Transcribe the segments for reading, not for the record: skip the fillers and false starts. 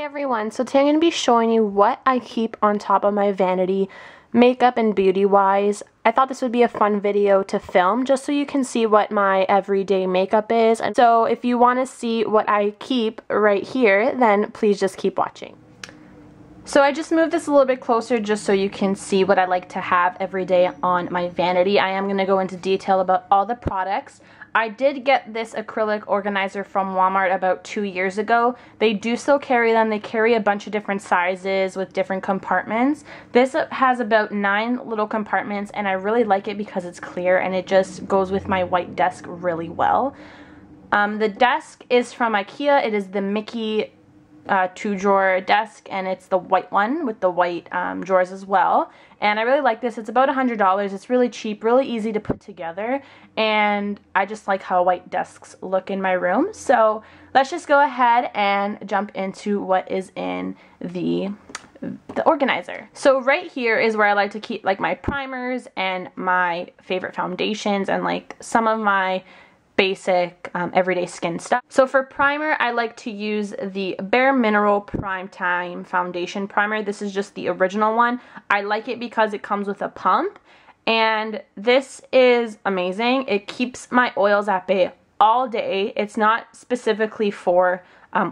everyone, so today I'm going to be showing you what I keep on top of my vanity makeup and beauty wise. I thought this would be a fun video to film just so you can see what my everyday makeup is. And so if you want to see what I keep right here, then please just keep watching. So I just moved this a little bit closer just so you can see what I like to have every day on my vanity. I am going to go into detail about all the products. I did get this acrylic organizer from Walmart about 2 years ago. They do still carry them. They carry a bunch of different sizes with different compartments. This has about 9 little compartments and I really like it because it's clear and it just goes with my white desk really well. The desk is from IKEA. It is the Mickey 2-drawer desk, and it's the white one with the white drawers as well. And I really like this. It's about $100. It's really cheap, really easy to put together, and I just like how white desks look in my room. So let's just go ahead and jump into what is in the organizer. So right here is where I like to keep like my primers and my favorite foundations and like some of my basic everyday skin stuff. So for primer, I like to use the Bare Mineral Prime Time Foundation Primer. This is just the original one. I like it because it comes with a pump, and this is amazing. It keeps my oils at bay all day. It's not specifically for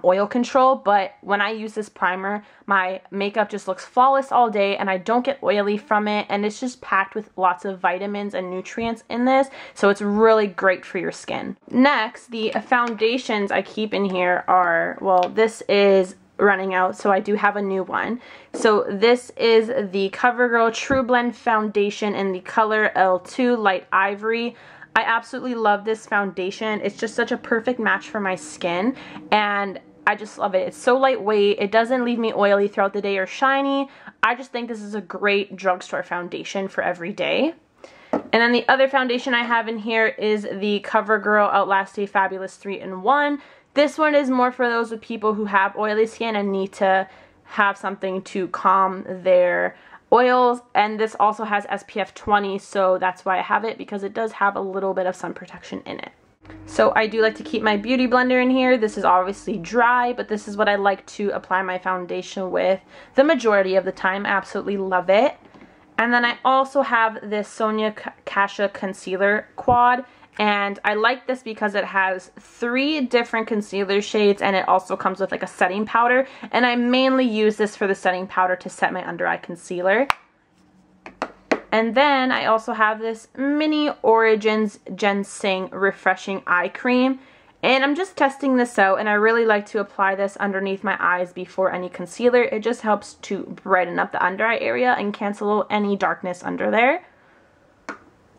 oil control, but when I use this primer, my makeup just looks flawless all day and I don't get oily from it, and it's just packed with lots of vitamins and nutrients in this, so it's really great for your skin. Next, the foundations I keep in here are, well, this is running out, so I do have a new one. So this is the CoverGirl True Blend Foundation in the color L2 Light Ivory. I absolutely love this foundation. It's just such a perfect match for my skin, and I just love it. It's so lightweight. It doesn't leave me oily throughout the day or shiny. I just think this is a great drugstore foundation for every day. And then the other foundation I have in here is the CoverGirl Outlast Stay Fabulous 3-in-1. This one is more for those with people who have oily skin and need to have something to calm their oils, and this also has SPF 20, so that's why I have it, because it does have a little bit of sun protection in it. So I do like to keep my beauty blender in here. This is obviously dry, but this is what I like to apply my foundation with the majority of the time. I absolutely love it. And then I also have this Sonia Kashia Concealer Quad, and I like this because it has 3 different concealer shades, and it also comes with like a setting powder, and I mainly use this for the setting powder to set my under eye concealer. And then I also have this Mini Origins Ginseng Refreshing Eye Cream, and I'm just testing this out, and I really like to apply this underneath my eyes before any concealer. It just helps to brighten up the under eye area and cancel any darkness under there.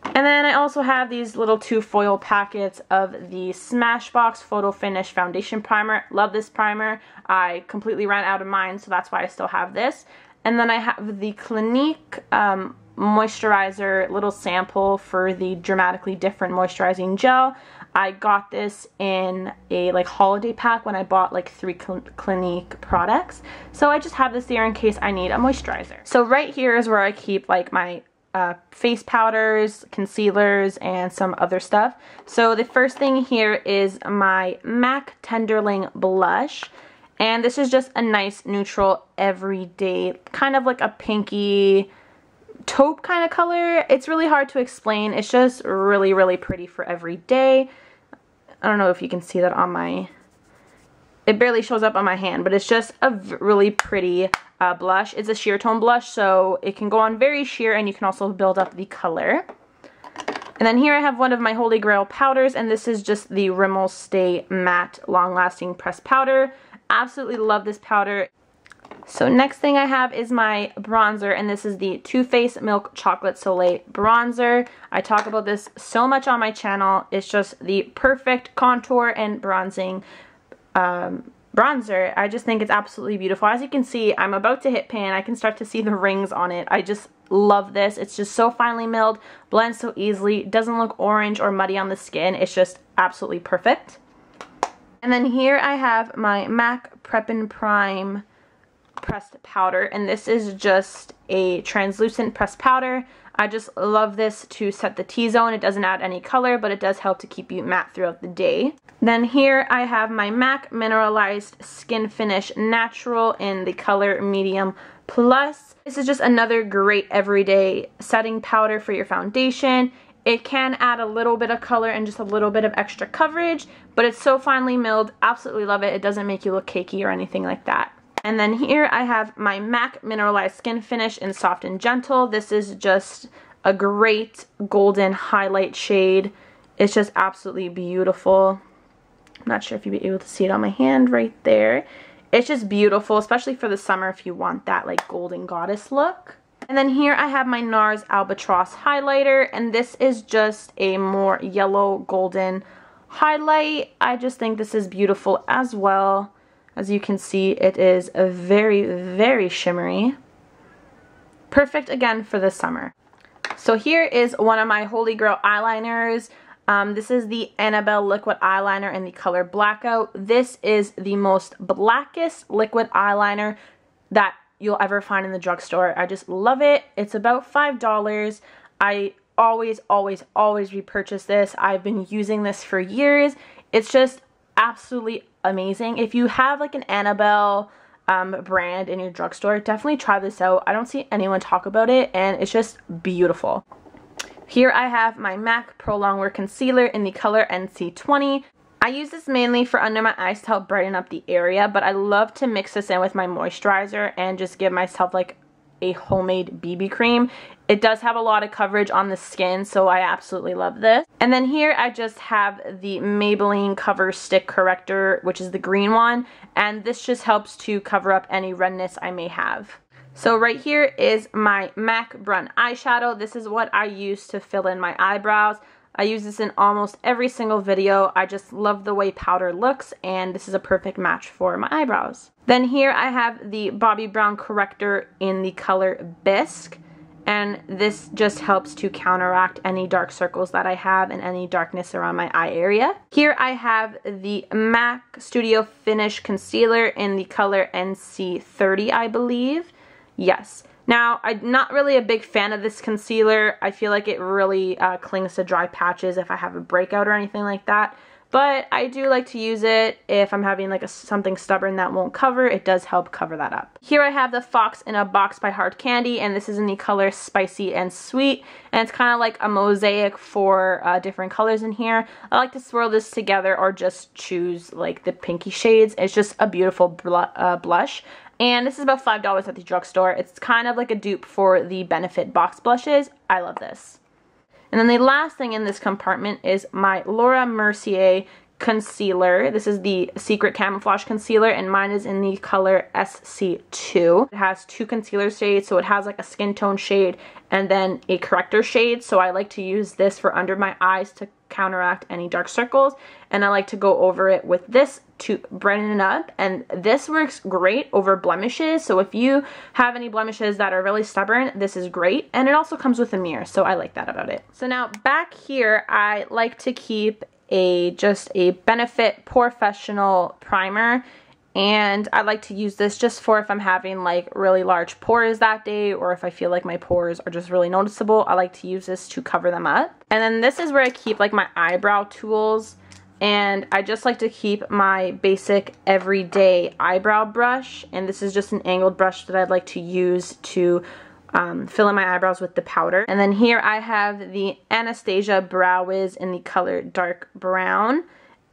And then I also have these little 2 foil packets of the Smashbox Photo Finish Foundation Primer. Love this primer. I completely ran out of mine, so that's why I still have this. And then I have the Clinique Moisturizer little sample for the Dramatically Different Moisturizing Gel. I got this in a like holiday pack when I bought like 3 Clinique products. So I just have this there in case I need a moisturizer. So right here is where I keep like my face powders, concealers, and some other stuff. So the first thing here is my MAC Tenderling blush, and this is just a nice neutral everyday kind of like a pinky taupe kind of color. It's really hard to explain. It's just really pretty for every day. I don't know if you can see that on my, it barely shows up on my hand, but it's just a really pretty blush. It's a sheer tone blush, so it can go on very sheer, and you can also build up the color. And then here I have one of my Holy Grail powders, and this is just the Rimmel Stay Matte Long Lasting Pressed Powder. Absolutely love this powder. So next thing I have is my bronzer, and this is the Too Faced Milk Chocolate Soleil bronzer. I talk about this so much on my channel. It's just the perfect contour and bronzing bronzer. I just think it's absolutely beautiful. As you can see, I'm about to hit pan. I can start to see the rings on it. I just love this. It's just so finely milled, blends so easily, doesn't look orange or muddy on the skin. It's just absolutely perfect. And then here I have my MAC Prep and Prime pressed powder, and this is just a translucent pressed powder. I just love this to set the T-zone. It doesn't add any color, but it does help to keep you matte throughout the day. Then here I have my MAC Mineralized Skin Finish Natural in the color Medium Plus. This is just another great everyday setting powder for your foundation. It can add a little bit of color and just a little bit of extra coverage, but it's so finely milled. Absolutely love it. It doesn't make you look cakey or anything like that. And then here I have my MAC Mineralized Skin Finish in Soft and Gentle. This is just a great golden highlight shade. It's just absolutely beautiful. I'm not sure if you'll be able to see it on my hand right there. It's just beautiful, especially for the summer if you want that like golden goddess look. And then here I have my NARS Albatross highlighter, and this is just a more yellow golden highlight. I just think this is beautiful as well. As you can see, it is a very, very shimmery. Perfect again for the summer. So here is one of my Holy Grail eyeliners. This is the Annabelle liquid eyeliner in the color Blackout. This is the most blackest liquid eyeliner that you'll ever find in the drugstore. I just love it. It's about $5. I always repurchase this. I've been using this for years. It's just absolutely amazing. If you have like an Annabelle brand in your drugstore, definitely try this out. I don't see anyone talk about it, and it's just beautiful. Here I have my MAC Pro Longwear Concealer in the color NC20. I use this mainly for under my eyes to help brighten up the area, but I love to mix this in with my moisturizer and just give myself like a homemade BB cream. It does have a lot of coverage on the skin, so I absolutely love this. And then here I just have the Maybelline Cover Stick Corrector, which is the green one, and this just helps to cover up any redness I may have. So right here is my MAC Brun eyeshadow. This is what I use to fill in my eyebrows. I use this in almost every single video. I just love the way powder looks, and this is a perfect match for my eyebrows. Then here I have the Bobbi Brown corrector in the color Bisque, and this just helps to counteract any dark circles that I have and any darkness around my eye area. Here I have the MAC Studio Finish Concealer in the color NC30, I believe. Yes. Now, I'm not really a big fan of this concealer. I feel like it really clings to dry patches if I have a breakout or anything like that. But I do like to use it if I'm having like something stubborn that won't cover. It does help cover that up. Here I have the Fox in a Box by Hard Candy, and this is in the color Spicy and Sweet. And it's kind of like a mosaic for different colors in here. I like to swirl this together or just choose like the pinky shades. It's just a beautiful blush. And this is about $5 at the drugstore. It's kind of like a dupe for the Benefit box blushes. I love this. And then the last thing in this compartment is my Laura Mercier concealer. This is the Secret Camouflage Concealer, and mine is in the color SC2. It has two concealer shades, so it has like a skin tone shade and then a corrector shade. So I like to use this for under my eyes to counteract any dark circles, and I like to go over it with this to brighten it up. And this works great over blemishes, so if you have any blemishes that are really stubborn, this is great. And it also comes with a mirror, so I like that about it. So now back here, I like to keep just a Benefit Professional primer, and I like to use this just for if I'm having like really large pores that day, or if I feel like my pores are just really noticeable. I like to use this to cover them up. And then this is where I keep like my eyebrow tools, and I just like to keep my basic everyday eyebrow brush, and this is just an angled brush that I'd like to use to fill in my eyebrows with the powder. And then here I have the Anastasia Brow Wiz in the color Dark Brown.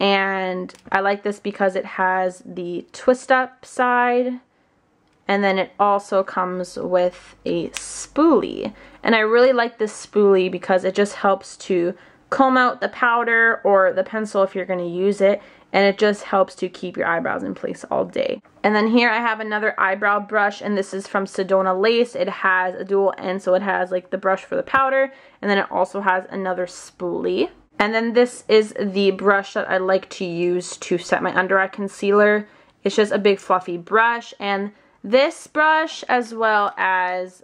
And I like this because it has the twist up side, and then it also comes with a spoolie. And I really like this spoolie because it just helps to comb out the powder or the pencil if you're going to use it, and it just helps to keep your eyebrows in place all day. And then here I have another eyebrow brush, and this is from Sedona Lace. It has a dual end, so it has like the brush for the powder, and then it also has another spoolie. And then this is the brush that I like to use to set my under eye concealer. It's just a big fluffy brush, and this brush as well as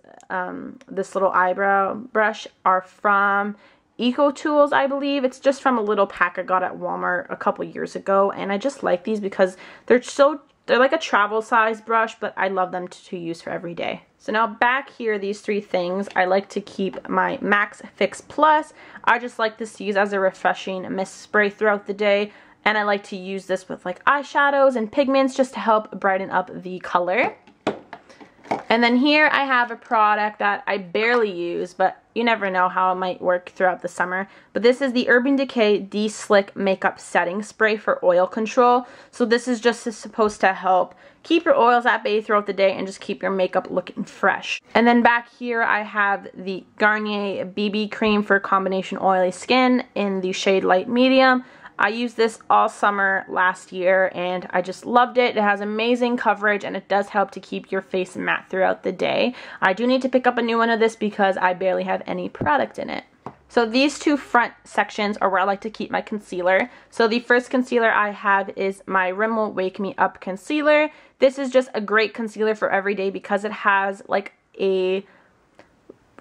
this little eyebrow brush are from Eco Tools, I believe. It's just from a little pack I got at Walmart a couple years ago, and I just like these because they're so They're like a travel size brush, but I love them to use for every day. So now back here, these three things, I like to keep my Max Fix Plus. I just like this to use as a refreshing mist spray throughout the day. And I like to use this with like eyeshadows and pigments just to help brighten up the color. And then here I have a product that I barely use, but you never know how it might work throughout the summer. But this is the Urban Decay De-Slick Makeup Setting Spray for oil control. So this is just supposed to help keep your oils at bay throughout the day and just keep your makeup looking fresh. And then back here I have the Garnier BB Cream for combination oily skin in the shade Light Medium. I used this all summer last year and I just loved it. It has amazing coverage and it does help to keep your face matte throughout the day. I do need to pick up a new one of this because I barely have any product in it. So these two front sections are where I like to keep my concealer. So the first concealer I have is my Rimmel Wake Me Up Concealer. This is just a great concealer for every day because it has like a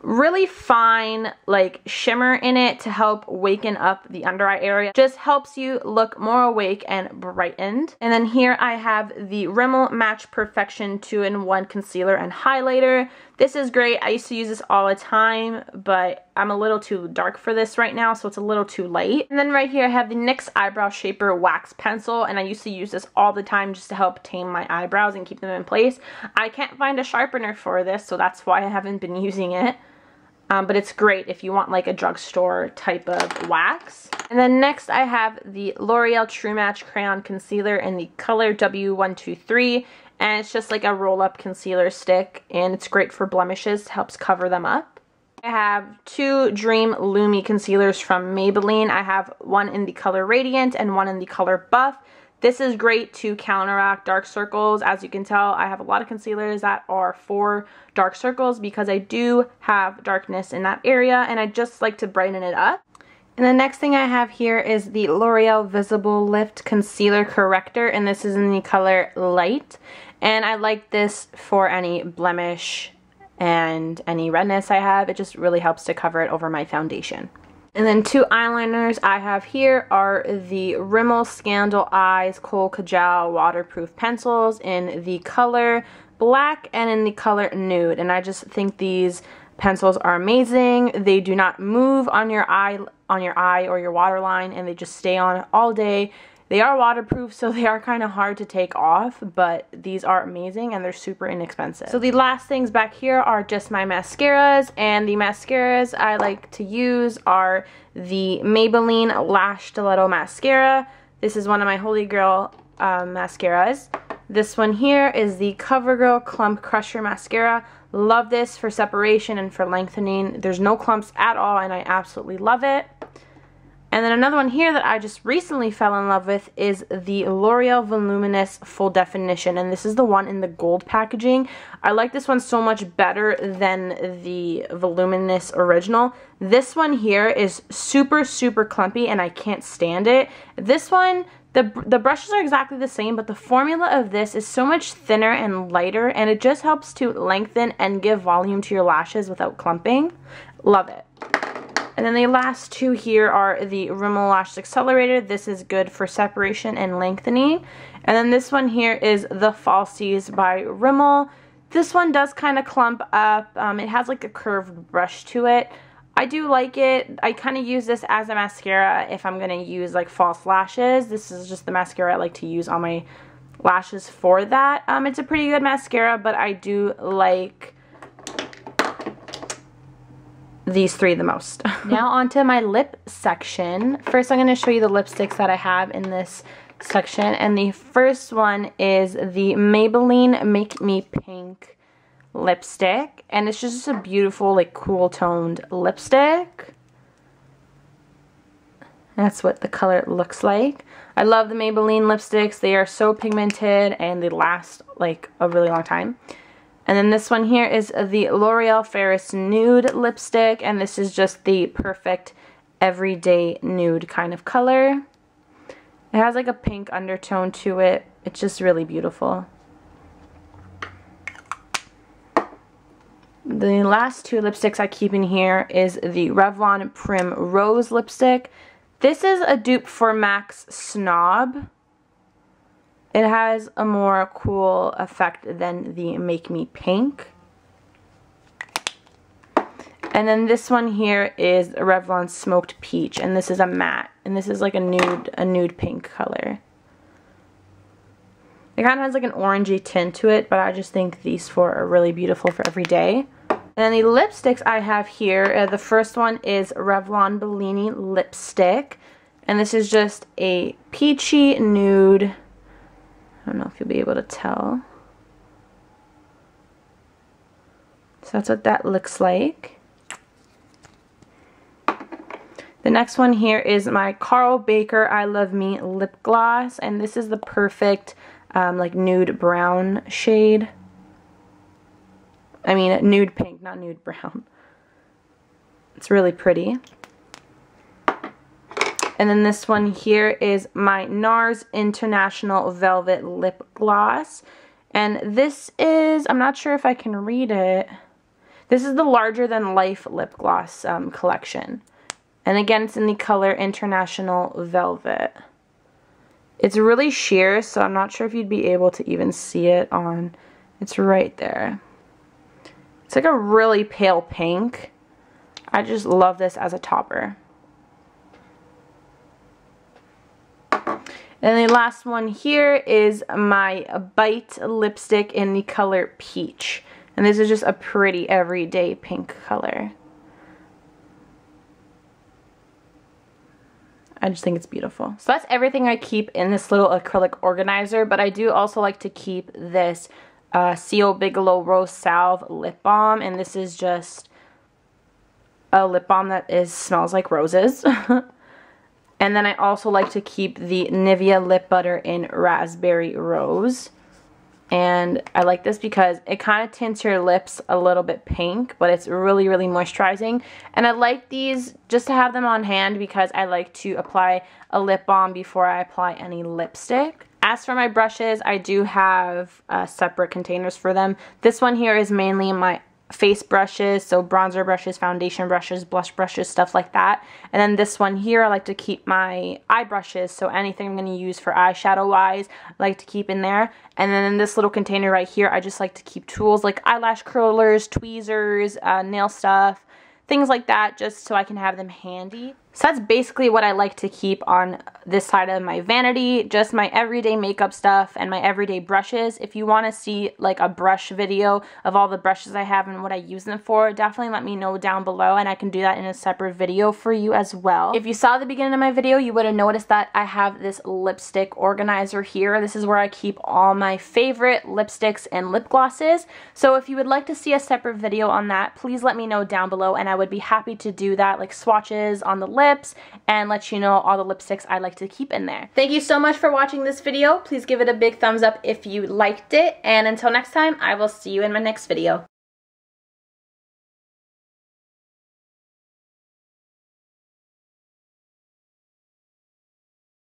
really fine like shimmer in it to help waken up the under eye area. Just helps you look more awake and brightened. And then here I have the Rimmel Match Perfection 2-in-1 concealer and highlighter. This is great. I used to use this all the time, but I'm a little too dark for this right now, so it's a little too light. And then right here I have the NYX Eyebrow Shaper Wax Pencil, and I used to use this all the time just to help tame my eyebrows and keep them in place. I can't find a sharpener for this, so that's why I haven't been using it. But it's great if you want like a drugstore type of wax. And then next I have the L'Oreal True Match Crayon Concealer in the color W123. And it's just like a roll-up concealer stick. And it's great for blemishes. Helps cover them up. I have two Dream Lumi concealers from Maybelline. I have one in the color Radiant and one in the color Buff. This is great to counteract dark circles. As you can tell, I have a lot of concealers that are for dark circles because I do have darkness in that area and I just like to brighten it up. And the next thing I have here is the L'Oreal Visible Lift Concealer Corrector, and this is in the color Light. And I like this for any blemish and any redness I have. It just really helps to cover it over my foundation. And then two eyeliners I have here are the Rimmel Scandal Eyes Kohl Kajal Waterproof Pencils in the color Black and in the color Nude. And I just think these pencils are amazing. They do not move on your eye or your waterline, and they just stay on all day. They are waterproof, so they are kind of hard to take off, but these are amazing and they're super inexpensive. So the last things back here are just my mascaras, and the mascaras I like to use are the Maybelline Lash Stiletto Mascara. This is one of my Holy Grail mascaras. This one here is the CoverGirl Clump Crusher Mascara. Love this for separation and for lengthening. There's no clumps at all and I absolutely love it. And then another one here that I just recently fell in love with is the L'Oreal Voluminous Full Definition, and this is the one in the gold packaging. I like this one so much better than the Voluminous Original. This one here is super, super clumpy and I can't stand it. This one, the brushes are exactly the same, but the formula of this is so much thinner and lighter, and it just helps to lengthen and give volume to your lashes without clumping. Love it. And then the last two here are the Rimmel Lash Accelerator. This is good for separation and lengthening. And then this one here is the Falsies by Rimmel. This one does kind of clump up. It has like a curved brush to it. I do like it. I kind of use this as a mascara if I'm going to use like false lashes. This is just the mascara I like to use on my lashes for that. It's a pretty good mascara, but I do like these three the most. Now onto my lip section. First I'm going to show you the lipsticks that I have in this section, and the first one is the Maybelline Make Me Pink lipstick, and it's just a beautiful like cool toned lipstick. That's what the color looks like. I love the Maybelline lipsticks. They are so pigmented and they last like a really long time. And then this one here is the L'Oreal Ferris Nude lipstick, and this is just the perfect everyday nude kind of color. It has like a pink undertone to it. It's just really beautiful. The last two lipsticks I keep in here is the Revlon Prim Rose lipstick. This is a dupe for MAC's Snob. It has a more cool effect than the Make Me Pink. And then this one here is Revlon Smoked Peach, and this is a matte, and this is like a nude pink color. It kind of has like an orangey tint to it, but I just think these four are really beautiful for every day. And then the lipsticks I have here, the first one is Revlon Bellini Lipstick, and this is just a peachy nude. I don't know if you'll be able to tell. So that's what that looks like. The next one here is my Carl Baker I Love Me lip gloss, and this is the perfect like nude brown shade. I mean nude pink, not nude brown. It's really pretty. And then this one here is my NARS International Velvet Lip Gloss, and this is, I'm not sure if I can read it, this is the Larger Than Life lip gloss collection. And again, it's in the color International Velvet. It's really sheer, so I'm not sure if you'd be able to even see it on, it's right there. It's like a really pale pink. I just love this as a topper. And the last one here is my Bite lipstick in the color Peach. And this is just a pretty everyday pink color. I just think it's beautiful. So that's everything I keep in this little acrylic organizer, but I do also like to keep this Co. Bigelow Rose Salve lip balm, and this is just a lip balm that smells like roses. And then I also like to keep the Nivea lip butter in Raspberry Rose. And I like this because it kind of tints your lips a little bit pink, but it's really, really moisturizing. And I like these just to have them on hand because I like to apply a lip balm before I apply any lipstick. As for my brushes, I do have separate containers for them. This one here is mainly my face brushes, so bronzer brushes, foundation brushes, blush brushes, stuff like that. And then this one here, I like to keep my eye brushes, so anything I'm going to use for eyeshadow wise, I like to keep in there. And then in this little container right here, I just like to keep tools like eyelash curlers, tweezers, nail stuff, things like that, just so I can have them handy. So that's basically what I like to keep on this side of my vanity, just my everyday makeup stuff and my everyday brushes. If you want to see like a brush video of all the brushes I have and what I use them for, definitely let me know down below and I can do that in a separate video for you as well. If you saw the beginning of my video, you would have noticed that I have this lipstick organizer here. This is where I keep all my favorite lipsticks and lip glosses. So if you would like to see a separate video on that, please let me know down below and I would be happy to do that, like swatches on the lips and let you know all the lipsticks I like to keep in there. Thank you so much for watching this video. Please give it a big thumbs up if you liked it, and until next time, I will see you in my next video.